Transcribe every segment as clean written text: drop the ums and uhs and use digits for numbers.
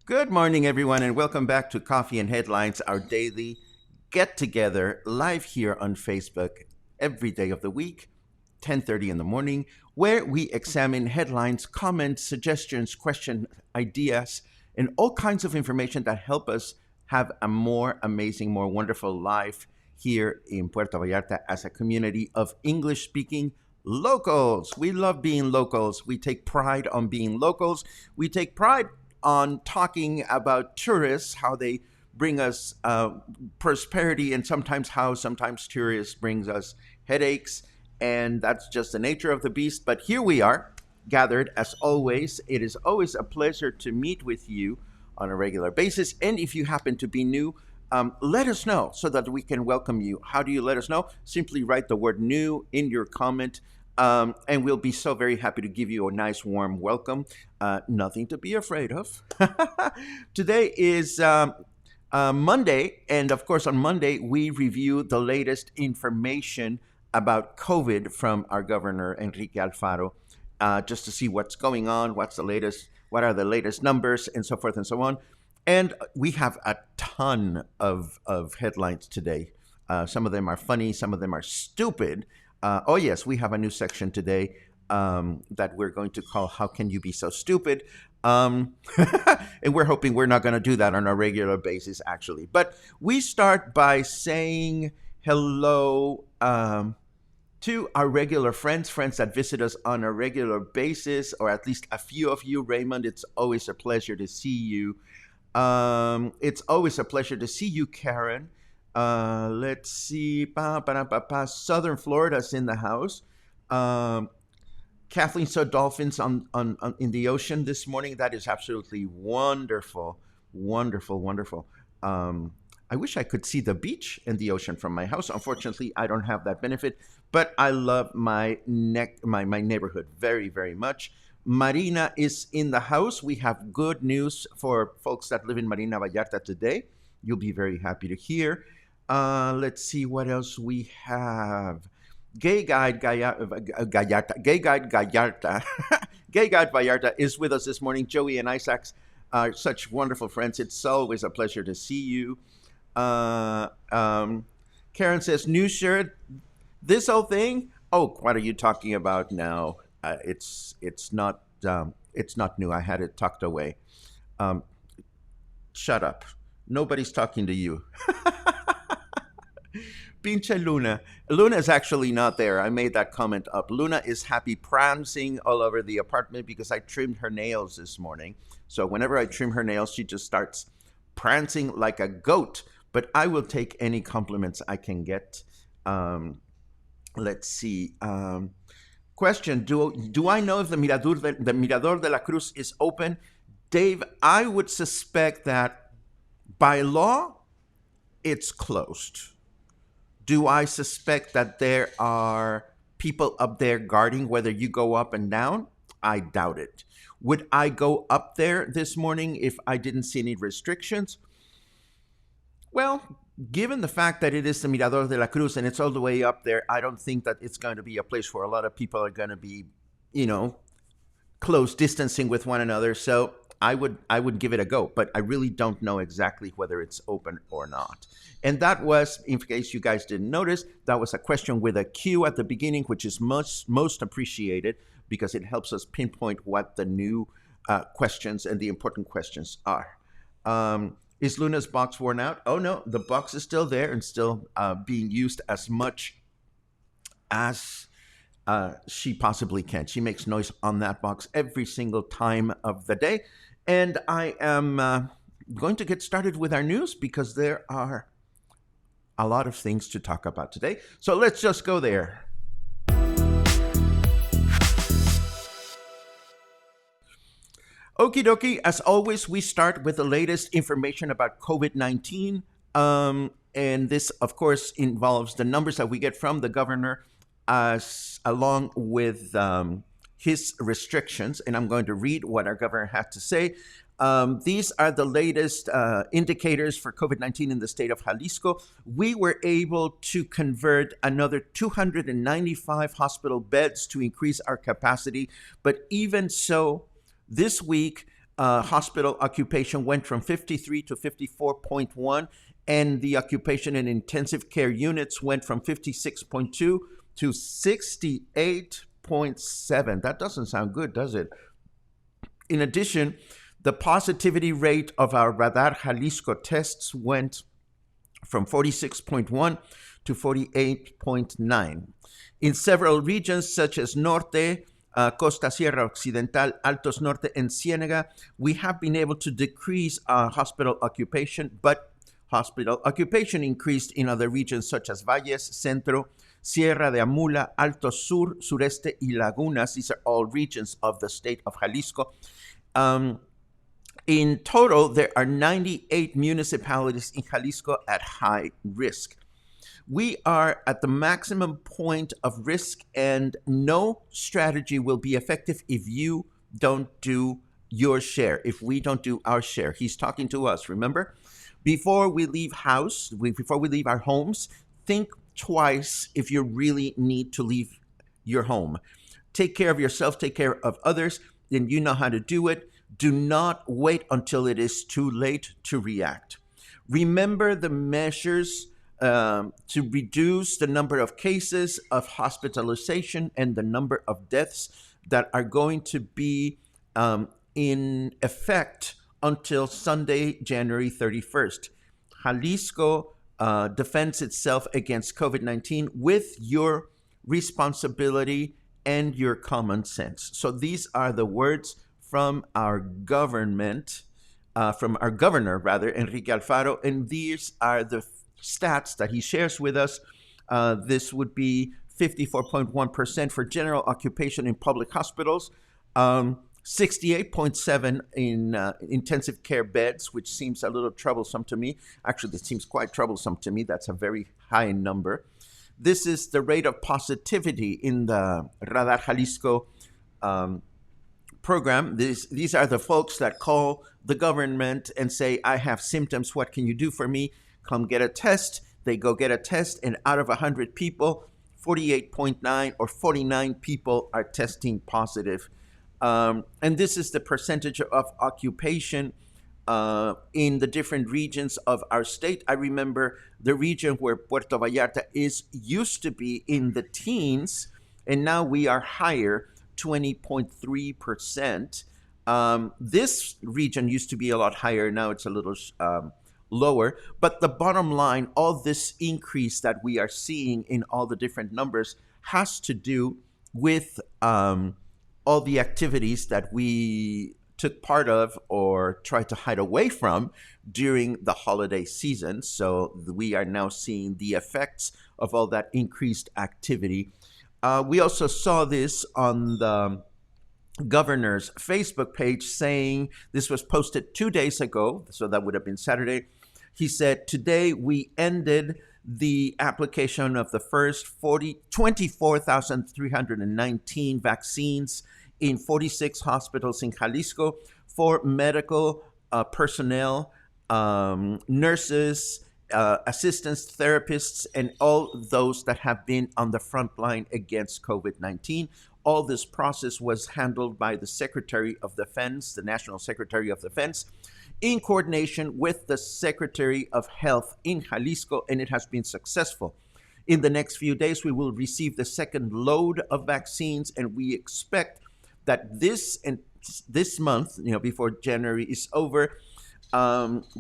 Good morning, everyone, and welcome back to Coffee and Headlines, our daily get-together live here on Facebook every day of the week, 10:30 in the morning, where we examine headlines, comments, suggestions, questions, ideas, and all kinds of information that help us have a more amazing, more wonderful life here in Puerto Vallarta as a community of English-speaking locals. We love being locals. We take pride on being locals. We take pride on talking about tourists, how they bring us prosperity, and sometimes tourists brings us headaches, and that's just the nature of the beast. But here we are, gathered as always. It is always a pleasure to meet with you on a regular basis, and if you happen to be new, let us know so that we can welcome you. How do you let us know? Simply write the word new in your comment, and we'll be so very happy to give you a nice warm welcome. Nothing to be afraid of. Today is Monday, and of course on Monday we review the latest information about COVID from our Governor Enrique Alfaro, just to see what's going on, what are the latest numbers, and so forth and so on. And we have a ton of headlines today. Some of them are funny, some of them are stupid. Oh yes, we have a new section today that we're going to call How Can You Be So Stupid? And we're hoping we're not going to do that on a regular basis, actually. But we start by saying hello to our regular friends that visit us on a regular basis, or at least a few of you. Raymond, it's always a pleasure to see you. It's always a pleasure to see you, Karen. Let's see. Southern Florida's in the house. Kathleen saw dolphins on in the ocean this morning. That is absolutely wonderful. Wonderful. I wish I could see the beach and the ocean from my house. Unfortunately, I don't have that benefit, but I love my neighborhood very, very much. Marina is in the house. We have good news for folks that live in Marina Vallarta today. You'll be very happy to hear. Let's see what else we have. Gay Guide Gallarta. Gay Guide Vallarta is with us this morning. Joey and Isaacs are such wonderful friends. It's always a pleasure to see you. Karen says, new shirt. This whole thing? Oh, what are you talking about now? It's not new. I had it tucked away. Shut up. Nobody's talking to you. Pinche Luna. Luna is actually not there. I made that comment up. Luna is happy prancing all over the apartment because I trimmed her nails this morning. So whenever I trim her nails, she just starts prancing like a goat. But I will take any compliments I can get. Let's see. Question, do I know if the Mirador de la Cruz is open? Dave, I would suspect that by law, it's closed. Do I suspect that there are people up there guarding whether you go up and down? I doubt it. Would I go up there this morning if I didn't see any restrictions? Well, given the fact that it is the Mirador de la Cruz and it's all the way up there, I don't think that it's going to be a place where a lot of people are going to be, close distancing with one another. So I would give it a go, but I really don't know exactly whether it's open or not. And that was, in case you guys didn't notice, that was a question with a Q at the beginning, which is most appreciated because it helps us pinpoint what the new questions and the important questions are. Is Luna's box worn out? Oh no, the box is still there and still being used as much as she possibly can. She makes noise on that box every single time of the day. And I am going to get started with our news because there are a lot of things to talk about today. So let's just go there. Okie dokie, as always, we start with the latest information about COVID-19. And this, of course, involves the numbers that we get from the governor along with his restrictions. And I'm going to read what our governor had to say. These are the latest indicators for COVID-19 in the state of Jalisco. We were able to convert another 295 hospital beds to increase our capacity. But even so, this week, hospital occupation went from 53 to 54.1, and the occupation in intensive care units went from 56.2 to 68.7. That doesn't sound good, does it? In addition, the positivity rate of our Radar Jalisco tests went from 46.1 to 48.9. In several regions, such as Norte, Costa Sierra Occidental, Altos Norte, and Ciénaga, we have been able to decrease hospital occupation, but hospital occupation increased in other regions such as Valles, Centro, Sierra de Amula, Alto Sur, Sureste, y Lagunas. These are all regions of the state of Jalisco. In total, there are 98 municipalities in Jalisco at high risk. We are at the maximum point of risk, and no strategy will be effective if you don't do your share, if we don't do our share. He's talking to us, remember? Before we leave our homes, think twice if you really need to leave your home. Take care of yourself, take care of others, and you know how to do it. Do not wait until it is too late to react. Remember the measures to reduce the number of cases of hospitalization and the number of deaths that are going to be in effect until Sunday, January 31st. Jalisco defends itself against COVID-19 with your responsibility and your common sense. So these are the words from our governor, Enrique Alfaro, and these are the stats that he shares with us. This would be 54.1% for general occupation in public hospitals, 68.7 in intensive care beds, which seems a little troublesome to me. Actually, it seems quite troublesome to me. That's a very high number. This is the rate of positivity in the Radar Jalisco program. These are the folks that call the government and say, I have symptoms, what can you do for me? Come get a test. They go get a test, and out of 100 people, 48.9 or 49 people are testing positive. And this is the percentage of occupation in the different regions of our state. I remember the region where Puerto Vallarta used to be in the teens, and now we are higher, 20.3%. This region used to be a lot higher. Now it's a little lower. But the bottom line, all this increase that we are seeing in all the different numbers has to do with all the activities that we took part of or tried to hide away from during the holiday season. So we are now seeing the effects of all that increased activity. We also saw this on the governor's Facebook page, saying this was posted 2 days ago, so that would have been Saturday. He said, today we ended the application of the first 24,319 vaccines in 46 hospitals in Jalisco for medical personnel, nurses, assistants, therapists, and all those that have been on the front line against COVID-19. all this process was handled by the Secretary of Defense, the National Secretary of Defense, in coordination with the Secretary of Health in Jalisco, and it has been successful. In the next few days, we will receive the second load of vaccines, and we expect that this month, before January is over,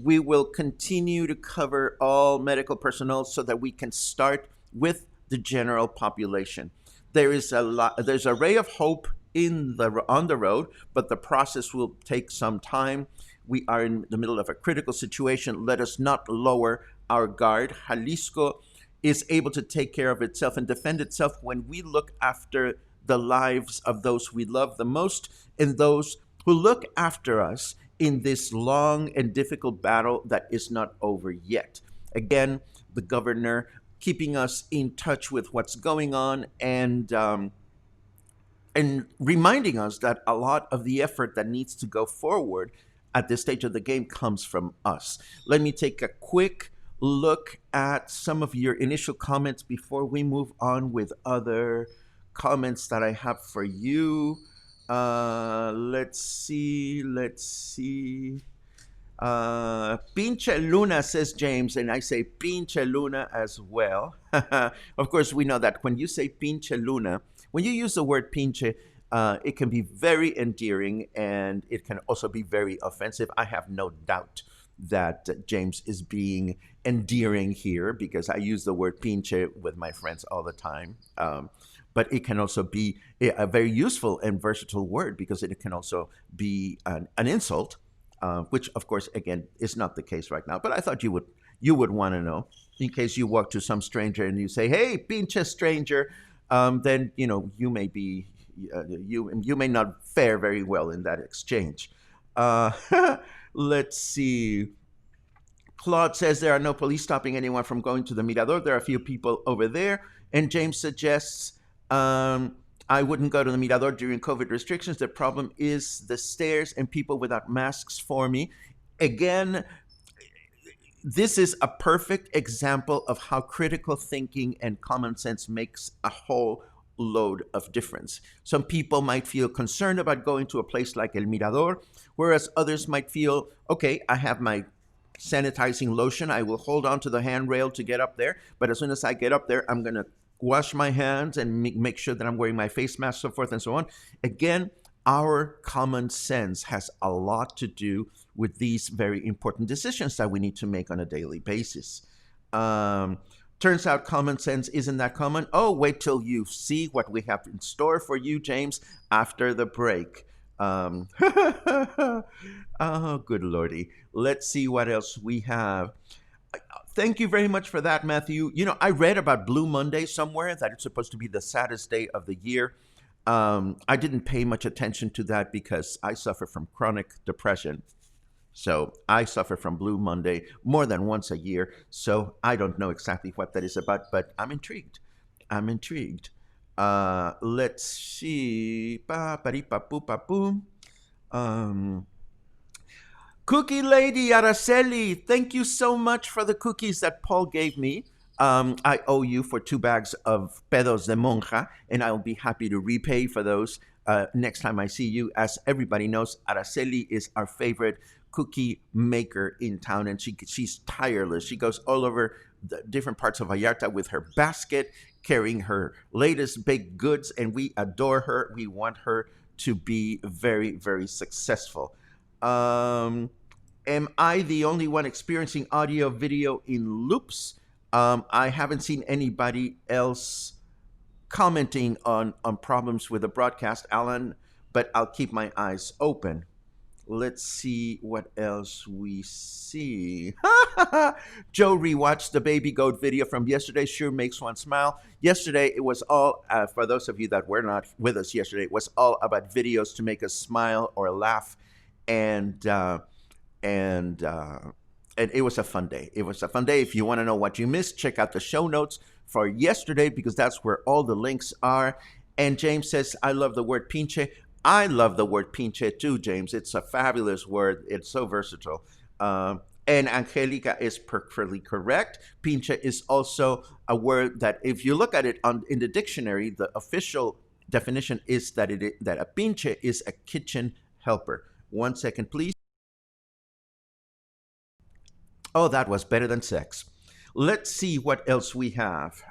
we will continue to cover all medical personnel so that we can start with the general population. There's a ray of hope on the road, but the process will take some time. We are in the middle of a critical situation. Let us not lower our guard. Jalisco is able to take care of itself and defend itself when we look after the lives of those we love the most and those who look after us in this long and difficult battle that is not over yet. Again, the governor keeping us in touch with what's going on and reminding us that a lot of the effort that needs to go forward at this stage of the game comes from us. Let me take a quick look at some of your initial comments before we move on with other comments that I have for you. Let's see. Pinche Luna, says James, and I say Pinche Luna as well. Of course, we know that when you say Pinche Luna, when you use the word pinche, it can be very endearing and it can also be very offensive. I have no doubt that James is being endearing here because I use the word pinche with my friends all the time. But it can also be a very useful and versatile word because it can also be an insult, which of course, again, is not the case right now. But I thought you would want to know in case you walk to some stranger and you say, "Hey, pinche stranger," then you may be you may not fare very well in that exchange. Let's see. Claude says there are no police stopping anyone from going to the Mirador. There are a few people over there. And James suggests I wouldn't go to the Mirador during COVID restrictions. The problem is the stairs and people without masks for me. Again, this is a perfect example of how critical thinking and common sense makes a whole load of difference. Some people might feel concerned about going to a place like El Mirador, whereas others might feel, okay, I have my sanitizing lotion. I will hold on to the handrail to get up there. But as soon as I get up there, I'm going to wash my hands and make sure that I'm wearing my face mask, so forth and so on. Again, our common sense has a lot to do with these very important decisions that we need to make on a daily basis. Turns out common sense isn't that common. Oh, wait till you see what we have in store for you, James, after the break. Oh, good Lordy. Let's see what else we have. Thank you very much for that, Matthew. I read about Blue Monday somewhere, that it's supposed to be the saddest day of the year. I didn't pay much attention to that because I suffer from chronic depression. So I suffer from Blue Monday more than once a year. So I don't know exactly what that is about, but I'm intrigued. Let's see. Cookie Lady Araceli, thank you so much for the cookies that Paul gave me. I owe you for 2 bags of pedos de monja, and I'll be happy to repay for those next time I see you. As everybody knows, Araceli is our favorite cookie maker in town, and she's tireless. She goes all over the different parts of Vallarta with her basket, carrying her latest baked goods, and we adore her. We want her to be very, very successful. Am I the only one experiencing audio video in loops? I haven't seen anybody else commenting on problems with the broadcast, Alan, but I'll keep my eyes open. Let's see what else we see. Joe rewatched the baby goat video from yesterday. Sure makes one smile. Yesterday, it was all, for those of you that were not with us yesterday, it was all about videos to make us smile or laugh. And it was a fun day. If you want to know what you missed, check out the show notes for yesterday because that's where all the links are. And James says, I love the word pinche. I love the word pinche too, James. It's a fabulous word. It's so versatile. And Angelica is perfectly correct. Pinche is also a word that if you look at it in the dictionary, the official definition is that that a pinche is a kitchen helper. 1 second, please. Oh, that was better than sex. Let's see what else we have.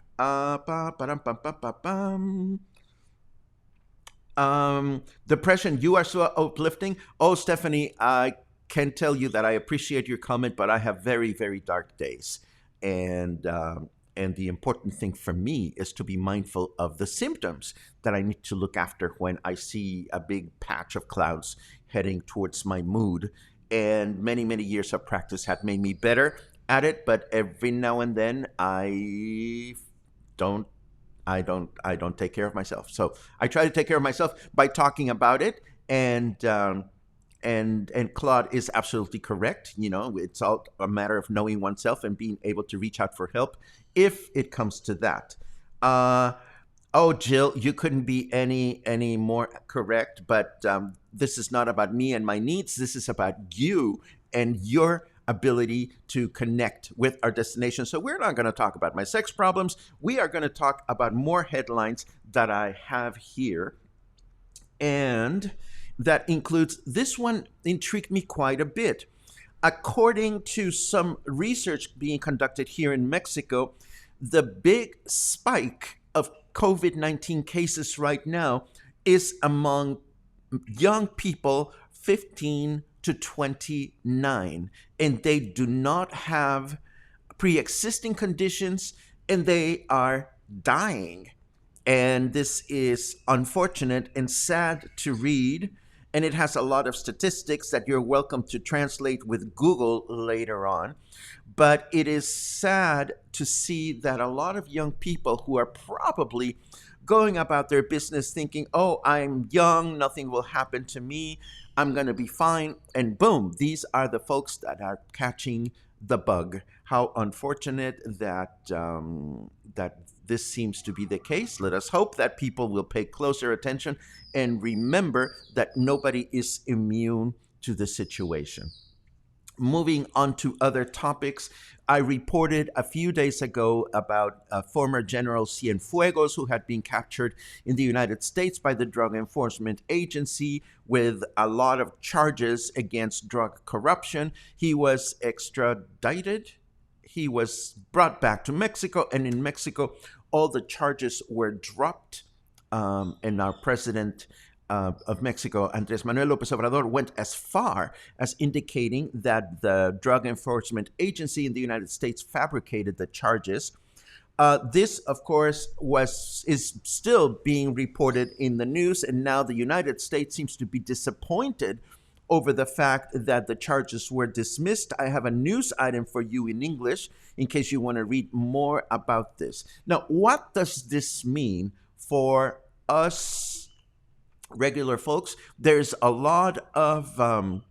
Depression, you are so uplifting. Oh, Stephanie, I can tell you that I appreciate your comment, but I have very, very dark days. And the important thing for me is to be mindful of the symptoms that I need to look after when I see a big patch of clouds heading towards my mood. And many, many years of practice had made me better at it, but every now and then don't I don't take care of myself. So I try to take care of myself by talking about it. And Claude is absolutely correct. It's all a matter of knowing oneself and being able to reach out for help if it comes to that. Uh, oh, Jill, you couldn't be any more correct. But this is not about me and my needs. This is about you and your ability to connect with our destination. So we're not going to talk about my sex problems. We are going to talk about more headlines that I have here. And that includes this one intrigued me quite a bit. According to some research being conducted here in Mexico, the big spike of COVID 19 cases right now is among young people 15 to 29, and they do not have pre existing conditions and they are dying. And this is unfortunate and sad to read. And it has a lot of statistics that you're welcome to translate with Google later on. But it is sad to see that a lot of young people who are probably going about their business thinking, oh, I'm young, nothing will happen to me, I'm going to be fine. And boom, these are the folks that are catching the bug. How unfortunate that this seems to be the case. Let us hope that people will pay closer attention and remember that nobody is immune to the situation. Moving on to other topics, I reported a few days ago about former General Cienfuegos, who had been captured in the United States by the Drug Enforcement Agency with a lot of charges against drug corruption. He was extradited. He was brought back to Mexico, and in Mexico, all the charges were dropped. And our president of Mexico, Andrés Manuel López Obrador, went as far as indicating that the Drug Enforcement Agency in the United States fabricated the charges. This, of course, is still being reported in the news, and now the United States seems to be disappointed over the fact that the charges were dismissed. I have a news item for you in English in case you want to read more about this. Now, what does this mean for us regular folks? There's a lot of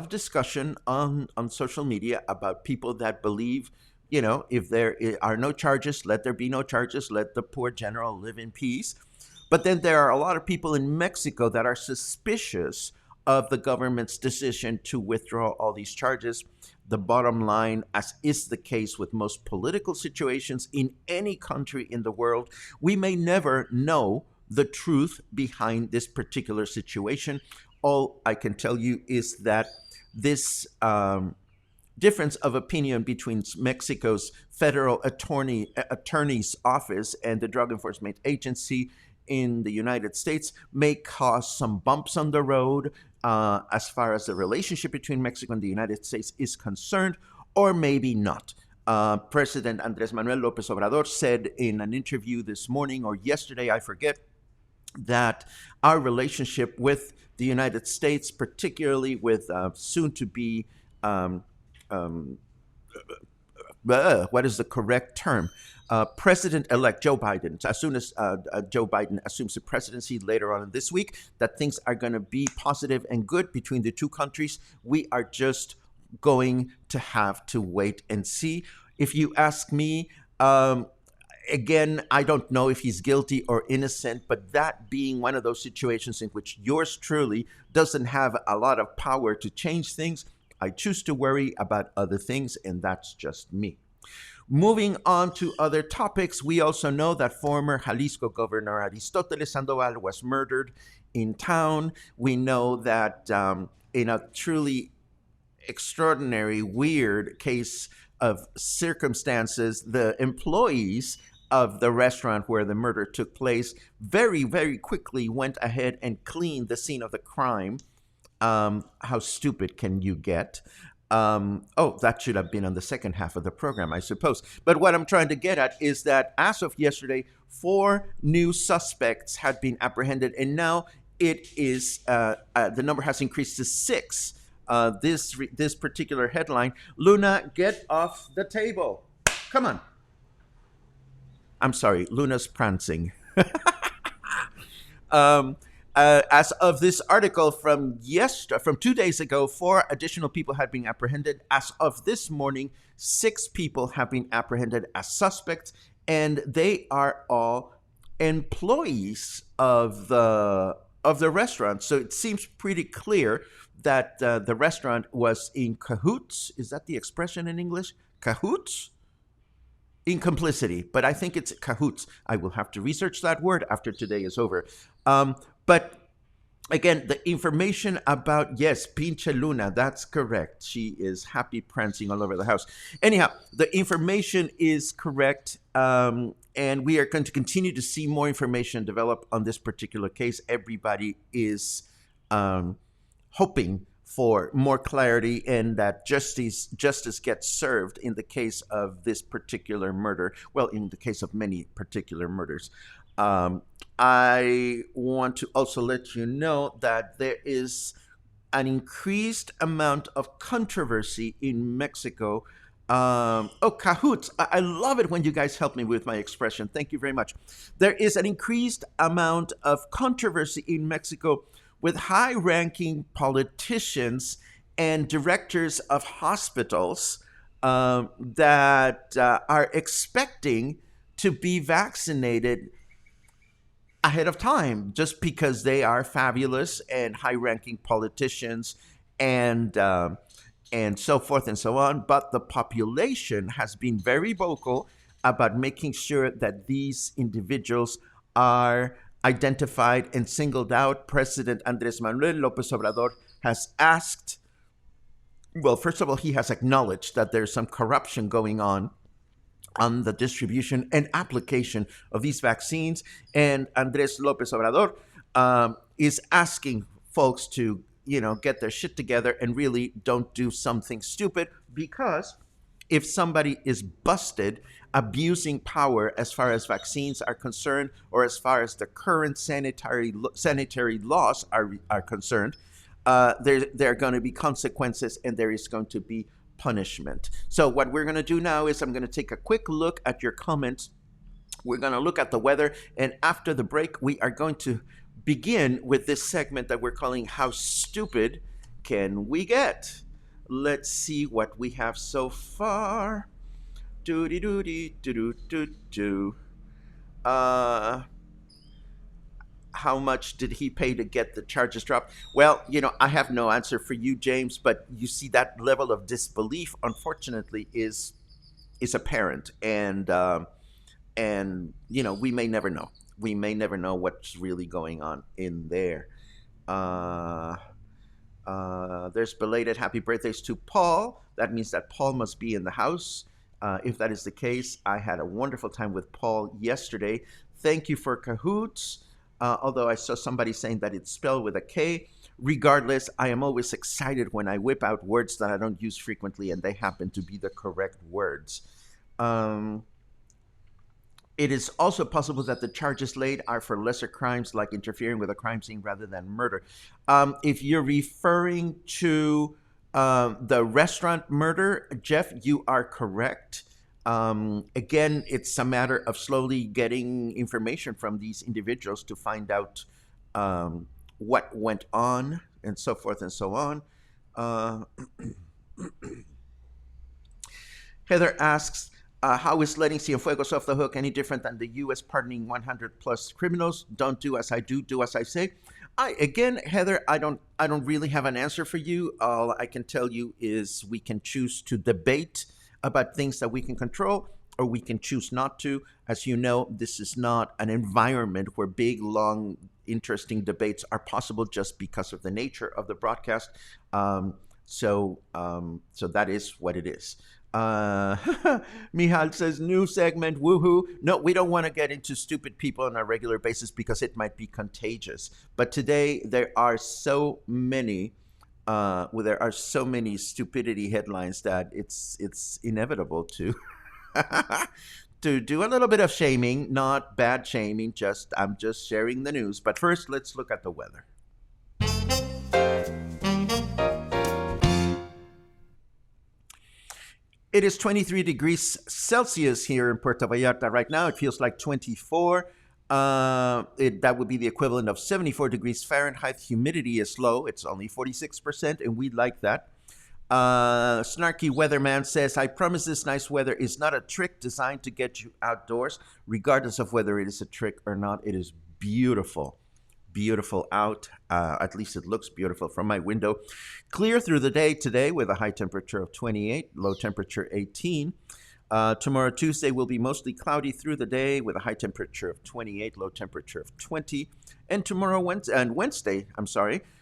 discussion on social media about people that believe, if there are no charges, let there be no charges, let the poor general live in peace. But then there are a lot of people in Mexico that are suspicious of the government's decision to withdraw all these charges. The bottom line, as is the case with most political situations in any country in the world, we may never know the truth behind this particular situation. All I can tell you is that this difference of opinion between Mexico's federal attorney's office and the Drug Enforcement Agency in the United States may cause some bumps on the road as far as the relationship between Mexico and the United States is concerned, or maybe not. President Andrés Manuel López Obrador said in an interview this morning or yesterday, I forget, that our relationship with the United States, particularly with soon-to-be, what is the correct term? President-elect Joe Biden, as soon as Joe Biden assumes the presidency later on this week, that things are going to be positive and good between the two countries. We are just going to have to wait and see. If you ask me, again, I don't know if he's guilty or innocent, but that being one of those situations in which yours truly doesn't have a lot of power to change things, I choose to worry about other things, and that's just me. Moving on to other topics, we also know that former Jalisco Governor Aristóteles Sandoval was murdered in town. We know that in a truly extraordinary, weird case of circumstances, the employees of the restaurant where the murder took place very, very quickly went ahead and cleaned the scene of the crime. How stupid can you get? Oh, that should have been on the second half of the program, I suppose. But what I'm trying to get at is that as of yesterday, 4 new suspects had been apprehended, and now it is the number has increased to 6. This particular headline, Luna, get off the table. Come on. I'm sorry, Luna's prancing. Um, as of this article from 2 days ago, 4 additional people had been apprehended. As of this morning, 6 people have been apprehended as suspects, and they are all employees of the restaurant. So it seems pretty clear that the restaurant was in cahoots. Is that the expression in English? Cahoots? In complicity, but I think it's cahoots. I will have to research that word after today is over. But again, the information about, yes, Pinche Luna, that's correct. She is happy prancing all over the house. Anyhow, the information is correct. And we are going to continue to see more information develop on this particular case. Everybody is hoping for more clarity and that justice gets served in the case of this particular murder. Well, in the case of many particular murders. I want to also let you know that there is an increased amount of controversy in Mexico. Cahoots. I love it when you guys help me with my expression. Thank you very much. There is an increased amount of controversy in Mexico with high-ranking politicians and directors of hospitals that are expecting to be vaccinated ahead of time just because they are fabulous and high-ranking politicians and so forth and so on. But the population has been very vocal about making sure that these individuals are identified and singled out. President Andrés Manuel López Obrador has asked, well, first of all, he has acknowledged that there's some corruption going on the distribution and application of these vaccines. And Andrés López Obrador is asking folks to, get their shit together and really don't do something stupid, because if somebody is busted abusing power as far as vaccines are concerned, or as far as the current sanitary laws are concerned, there are going to be consequences and there is going to be punishment. So what we're going to do now is I'm going to take a quick look at your comments. We're going to look at the weather, and after the break, we are going to begin with this segment that we're calling How Stupid Can We Get? Let's see what we have so far. How much did he pay to get the charges dropped? Well, I have no answer for you, James, but you see that level of disbelief, unfortunately, is apparent, and we may never know. We may never know what's really going on in there. There's belated happy birthdays to Paul. That means that Paul must be in the house. If that is the case, I had a wonderful time with Paul yesterday. Thank you for cahoots. Although I saw somebody saying that it's spelled with a K. Regardless, I am always excited when I whip out words that I don't use frequently and they happen to be the correct words. It is also possible that the charges laid are for lesser crimes like interfering with a crime scene rather than murder. If you're referring to the restaurant murder, Jeff, you are correct. Again, it's a matter of slowly getting information from these individuals to find out what went on and so forth and so on. Heather asks, how is letting Cienfuegos off the hook any different than the U.S. pardoning 100 plus criminals? Don't do as I do as I say. Heather, I don't really have an answer for you. All I can tell you is we can choose to debate about things that we can control, or we can choose not to. As you know, this is not an environment where big, long, interesting debates are possible just because of the nature of the broadcast. So that is what it is. Uh, Mihal says, new segment, woohoo. No, we don't want to get into stupid people on a regular basis because it might be contagious. But today there are so many there are so many stupidity headlines that it's inevitable to to do a little bit of shaming, not bad shaming. Just I'm just sharing the news. But first, let's look at the weather. It is 23 degrees Celsius here in Puerto Vallarta right now. It feels like 24. That would be the equivalent of 74 degrees Fahrenheit. Humidity is low. It's only 46%, and we like that. Snarky Weatherman says, I promise this nice weather is not a trick designed to get you outdoors, regardless of whether it is a trick or not. It is beautiful. Beautiful out. At least it looks beautiful from my window. Clear through the day today with a high temperature of 28, low temperature 18. Tomorrow, Tuesday, will be mostly cloudy through the day with a high temperature of 28, low temperature of 20. And tomorrow, Wednesday,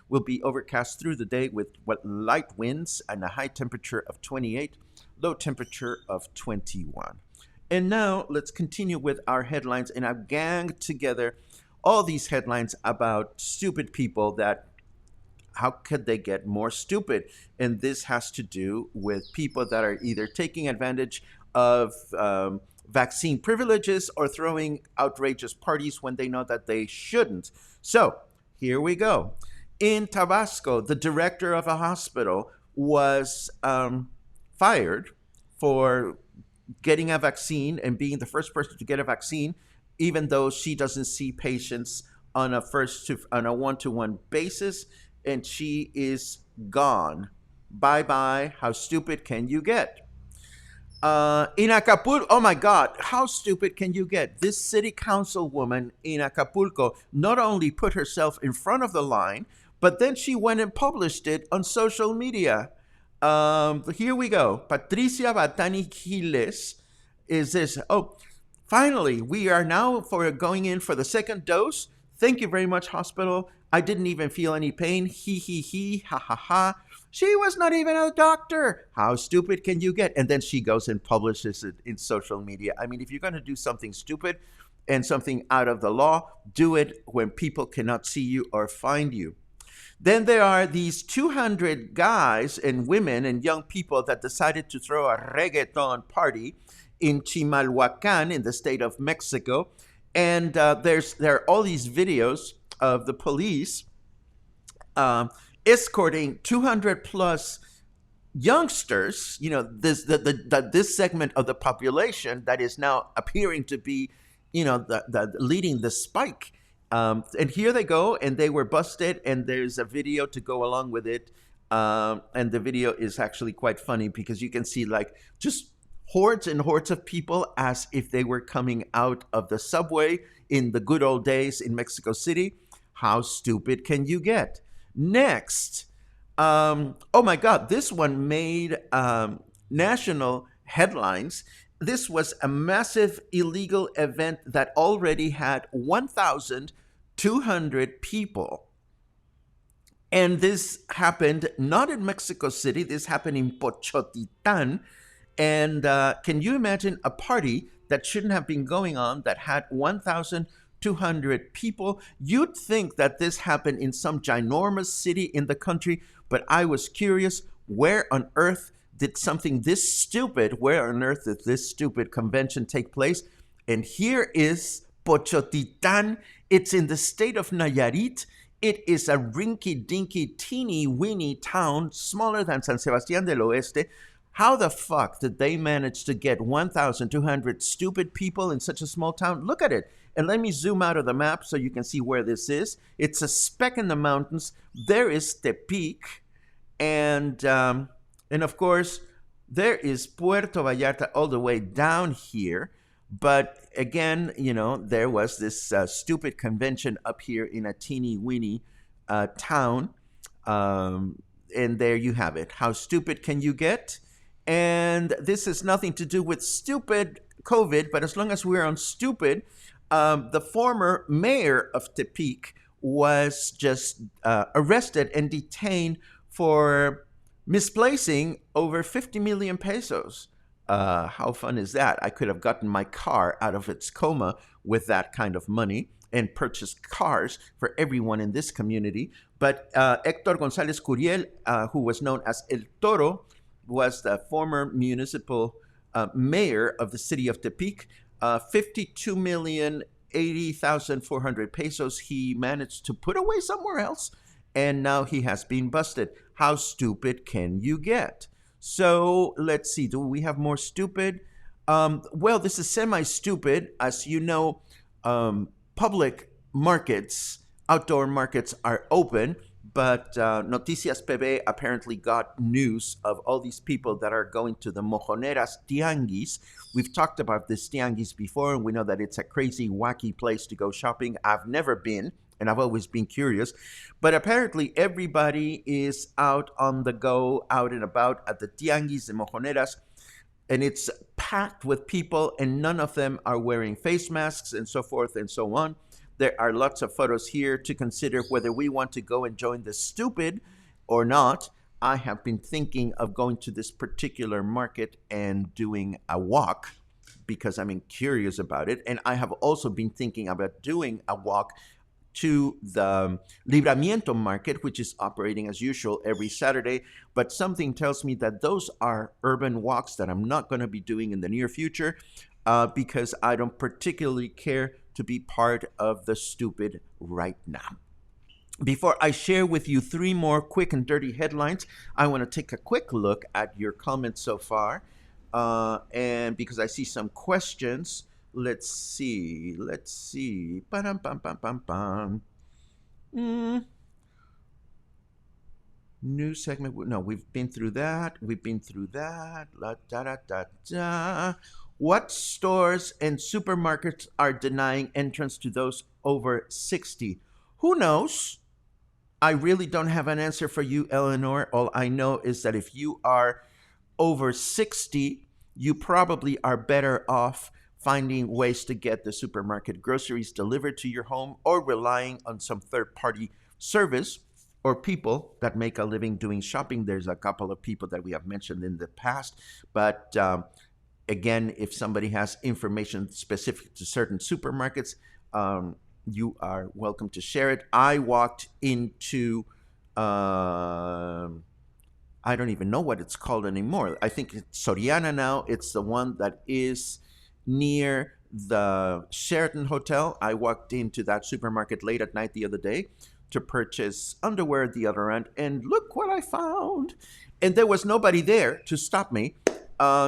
will be overcast through the day with light winds and a high temperature of 28, low temperature of 21. And now let's continue with our headlines. And I've ganged together all these headlines about stupid people that how could they get more stupid? And this has to do with people that are either taking advantage of vaccine privileges or throwing outrageous parties when they know that they shouldn't. So here we go. In Tabasco, the director of a hospital was fired for getting a vaccine and being the first person to get a vaccine, even though she doesn't see patients on a one-to-one basis, and she is gone. Bye-bye. How stupid can you get? In Acapulco, oh my God, how stupid can you get? This city councilwoman in Acapulco not only put herself in front of the line, but then she went and published it on social media. Here we go. Patricia Batani Giles is this. Oh, finally, we are now going in for the second dose. Thank you very much, hospital. I didn't even feel any pain. He, ha, ha, ha. She was not even a doctor. How stupid can you get? And then she goes and publishes it in social media. I mean, if you're going to do something stupid and something out of the law, do it when people cannot see you or find you. Then there are these 200 guys and women and young people that decided to throw a reggaeton party in Chimalhuacan in the state of Mexico. And there are all these videos of the police escorting 200 plus youngsters, this segment of the population that is now appearing to be, the leading the spike. And here they go, and they were busted, and there's a video to go along with it. And the video is actually quite funny because you can see just hordes and hordes of people as if they were coming out of the subway in the good old days in Mexico City. How stupid can you get? Next, oh my God, this one made national headlines. This was a massive illegal event that already had 1,200 people. And this happened not in Mexico City, this happened in Pochotitan. And can you imagine a party that shouldn't have been going on that had 1,200 people? You'd think that this happened in some ginormous city in the country, but I was curious, where on earth did this stupid convention take place? And here is Pochotitan. It's in the state of Nayarit. It is a rinky-dinky, teeny-weeny town, smaller than San Sebastián del Oeste. How the fuck did they manage to get 1,200 stupid people in such a small town? Look at it. And let me zoom out of the map so you can see where this is. It's a speck in the mountains. There is Tepic. And of course, there is Puerto Vallarta all the way down here. But again, there was this stupid convention up here in a teeny-weeny town. And there you have it. How stupid can you get? And this has nothing to do with stupid COVID, but as long as we're on stupid, the former mayor of Tepic was just arrested and detained for misplacing over 50 million pesos. How fun is that? I could have gotten my car out of its coma with that kind of money and purchased cars for everyone in this community. But Hector Gonzalez Curiel, who was known as El Toro, was the former municipal mayor of the city of Tepic. 52 million 80,400 pesos he managed to put away somewhere else, and now he has been busted. How stupid can you get? So let's see. Do we have more stupid? Well, this is semi-stupid. As you know, public markets, outdoor markets are open, but Noticias PB apparently got news of all these people that are going to the Mojoneras Tianguis. We've talked about this Tianguis before, and we know that it's a crazy, wacky place to go shopping. I've never been, and I've always been curious. But apparently everybody is out on the go, out and about at the Tianguis and Mojoneras, and it's packed with people, and none of them are wearing face masks and so forth and so on. There are lots of photos here to consider whether we want to go and join the stupid or not. I have been thinking of going to this particular market and doing a walk because I'm curious about it. And I have also been thinking about doing a walk to the Libramiento market, which is operating as usual every Saturday. But something tells me that those are urban walks that I'm not going to be doing in the near future because I don't particularly care to be part of the stupid right now. Before I share with you three more quick and dirty headlines, I want to take a quick look at your comments so far. And because I see some questions, let's see. Ba-dum-bum-bum-bum-bum. New segment. No, we've been through that. La, da, da, da, da. What stores and supermarkets are denying entrance to those over 60? Who knows? I really don't have an answer for you, Eleanor. All I know is that if you are over 60, you probably are better off finding ways to get the supermarket groceries delivered to your home or relying on some third-party service or people that make a living doing shopping. There's a couple of people that we have mentioned in the past, but again, if somebody has information specific to certain supermarkets, you are welcome to share it. I walked into, I don't even know what it's called anymore. I think it's Soriana now. It's the one that is near the Sheraton Hotel. I walked into that supermarket late at night the other day to purchase underwear at the other end, and look what I found. And there was nobody there to stop me.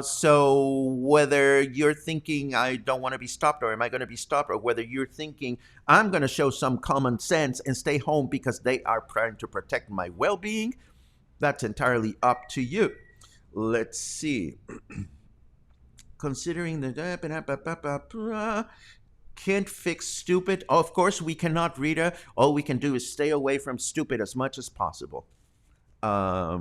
So whether you're thinking I don't want to be stopped or am I going to be stopped, or whether you're thinking I'm going to show some common sense and stay home because they are trying to protect my well-being, that's entirely up to you. Let's see. Considering the can't fix stupid. Of course we cannot, Rita. All we can do is stay away from stupid as much as possible. I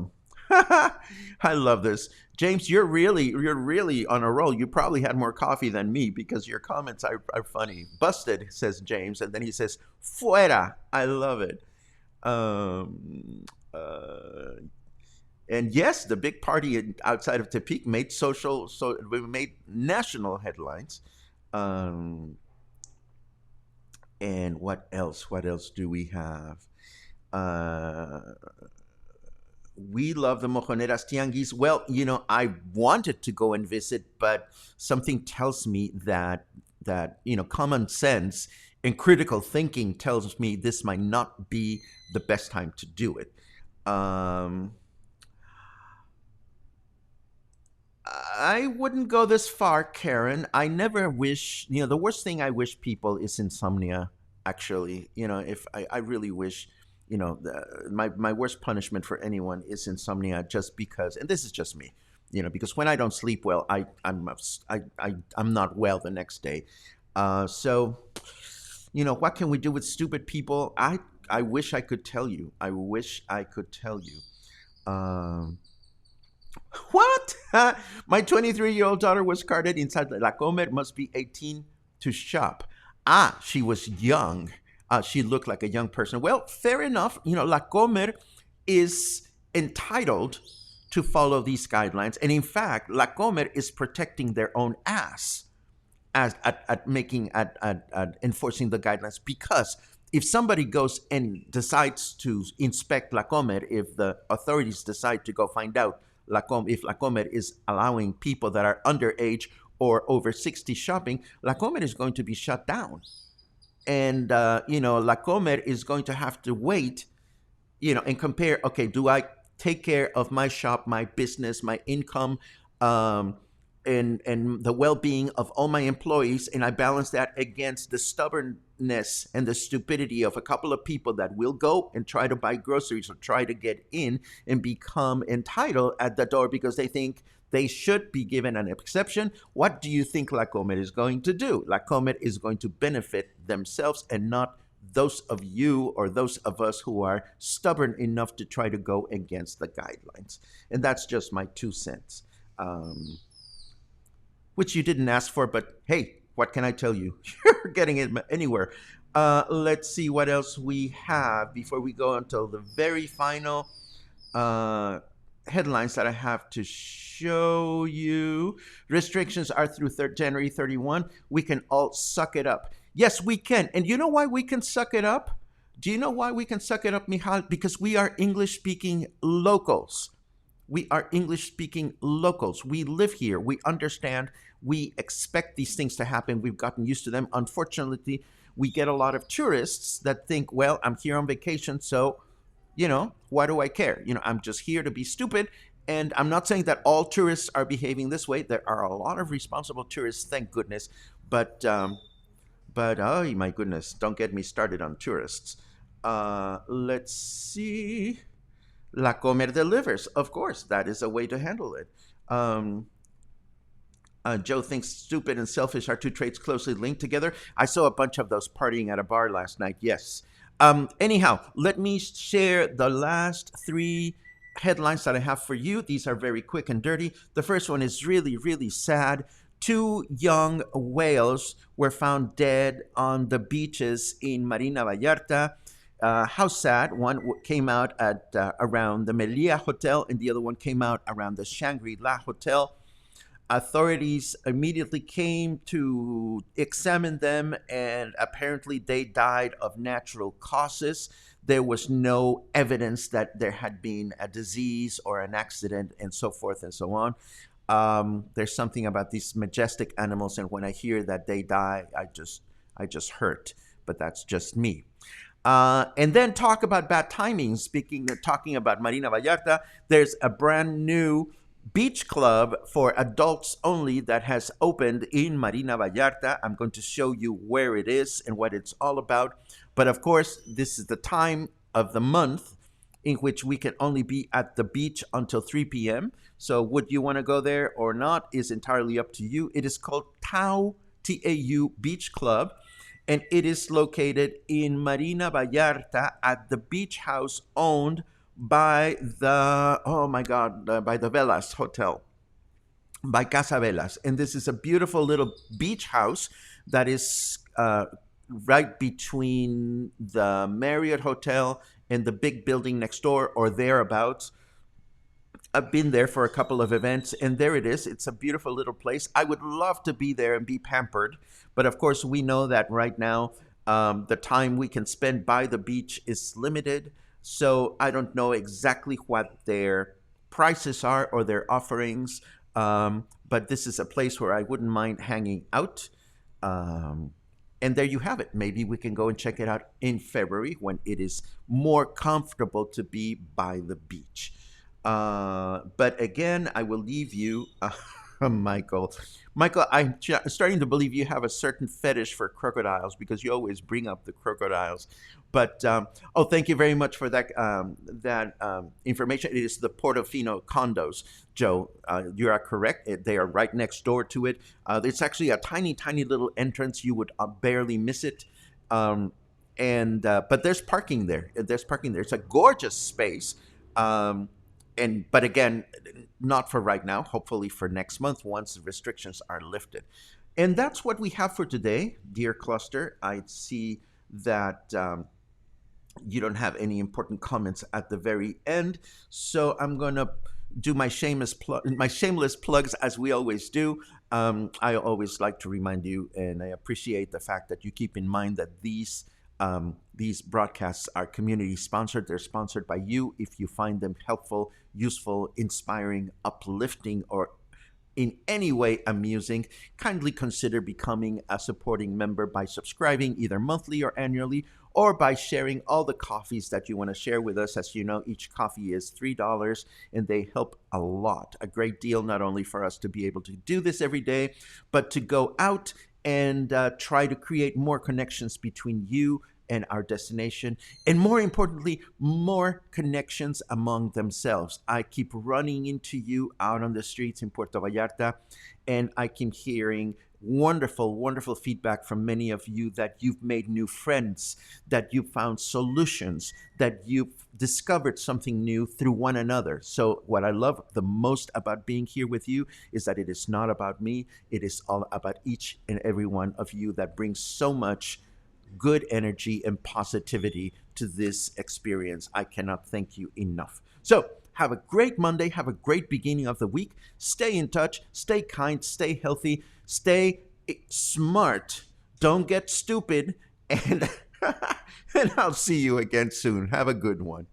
love this. James, you're really on a roll. You probably had more coffee than me because your comments are funny. Busted, says James, and then he says, fuera. I love it. And yes, the big party outside of Tepic made made national headlines. And what else? What else do we have? We love the Mojoneras Tianguis. Well, I wanted to go and visit, but something tells me that common sense and critical thinking tells me this might not be the best time to do it. I wouldn't go this far, Karen. I never wish, the worst thing I wish people is insomnia, actually. If I really wish, my worst punishment for anyone is insomnia, just because, and this is just me, because when I don't sleep well, I'm not well the next day. So, what can we do with stupid people? I wish I could tell you. I wish I could tell you. What? My 23-year-old daughter was carded inside the La Comer, must be 18 to shop. Ah, she was young. She looked like a young person. Well, fair enough. La Comer is entitled to follow these guidelines. And in fact, La Comer is protecting their own ass at enforcing the guidelines, because if somebody goes and decides to inspect La Comer, if the authorities decide to go find out if La Comer is allowing people that are underage or over 60 shopping, La Comer is going to be shut down. And La Comer is going to have to wait, and compare, okay, do I take care of my shop, my business, my income, um, and the well-being of all my employees, and I balance that against the stubbornness and the stupidity of a couple of people that will go and try to buy groceries or try to get in and become entitled at the door because they think they should be given an exception. What do you think La Comer is going to do? La Comer is going to benefit themselves and not those of you or those of us who are stubborn enough to try to go against the guidelines. And that's just my 2 cents, which you didn't ask for, but hey, what can I tell you? You're getting it anywhere. Let's see what else we have before we go until the very final uh, headlines that I have to show you. Restrictions are through January 31. We can all suck it up. Yes, we can. And you know why we can suck it up? Do you know why we can suck it up, Michal? Because we are English speaking locals. We are English speaking locals. We live here. We understand. We expect these things to happen. We've gotten used to them. Unfortunately, we get a lot of tourists that think, well, I'm here on vacation, so why do I care? I'm just here to be stupid. And I'm not saying that all tourists are behaving this way. There are a lot of responsible tourists, thank goodness. But oh my goodness, don't get me started on tourists. Let's see. La Comer delivers. Of course, that is a way to handle it. Um, Joe thinks stupid and selfish are two traits closely linked together. I saw a bunch of those partying at a bar last night. Yes. Anyhow, let me share the last three headlines that I have for you. These are very quick and dirty. The first one is really, really sad. Two young whales were found dead on the beaches in Marina Vallarta. How sad. One came out at around the Melia Hotel, and the other one came out around the Shangri-La Hotel. Authorities immediately came to examine them, and apparently they died of natural causes. There was no evidence that there had been a disease or an accident, and so forth and so on. There's something about these majestic animals, and when I hear that they die, I just hurt. But that's just me. And then talk about bad timing. Talking about Marina Vallarta, there's a brand new beach club for adults only that has opened in Marina Vallarta. I'm going to show you where it is and what it's all about. But of course, this is the time of the month in which we can only be at the beach until 3 p.m. So would you want to go there or not is entirely up to you. It is called Tau, T-A-U Beach Club, and it is located in Marina Vallarta at the beach house owned by by the Velas Hotel, by Casa Velas. And this is a beautiful little beach house that is right between the Marriott Hotel and the big building next door or thereabouts. I've been there for a couple of events, and there it is. It's a beautiful little place. I would love to be there and be pampered, but of course, we know that right now the time we can spend by the beach is limited. So I don't know exactly what their prices are or their offerings, but this is a place where I wouldn't mind hanging out. Um, and there you have it. Maybe we can go and check it out in February when it is more comfortable to be by the beach. But again, I will leave you, Michael. Michael, I'm starting to believe you have a certain fetish for crocodiles because you always bring up the crocodiles. But oh, thank you very much for that information. It is the Portofino condos, Joe. You are correct. They are right next door to it. It's actually a tiny, tiny little entrance. You would barely miss it. And but there's parking there. There's parking there. It's a gorgeous space. And but again, not for right now. Hopefully for next month once the restrictions are lifted. And that's what we have for today, dear cluster. I see that you don't have any important comments at the very end, so I'm gonna do my shameless plugs as we always do. I always like to remind you, and I appreciate the fact that you keep in mind that these broadcasts are community sponsored. They're sponsored by you. If you find them helpful, useful, inspiring, uplifting, or in any way amusing, kindly consider becoming a supporting member by subscribing either monthly or annually, or by sharing all the coffees that you want to share with us. As you know, each coffee is $3, and they help a lot, a great deal, not only for us to be able to do this every day, but to go out and try to create more connections between you and our destination, and more importantly, more connections among themselves. I keep running into you out on the streets in Puerto Vallarta, and I keep hearing wonderful, wonderful feedback from many of you that you've made new friends, that you've found solutions, that you've discovered something new through one another. So, what I love the most about being here with you is that it is not about me, it is all about each and every one of you that brings so much good energy and positivity to this experience. I cannot thank you enough. So, have a great Monday. Have a great beginning of the week. Stay in touch. Stay kind. Stay healthy. Stay smart. Don't get stupid. And, and I'll see you again soon. Have a good one.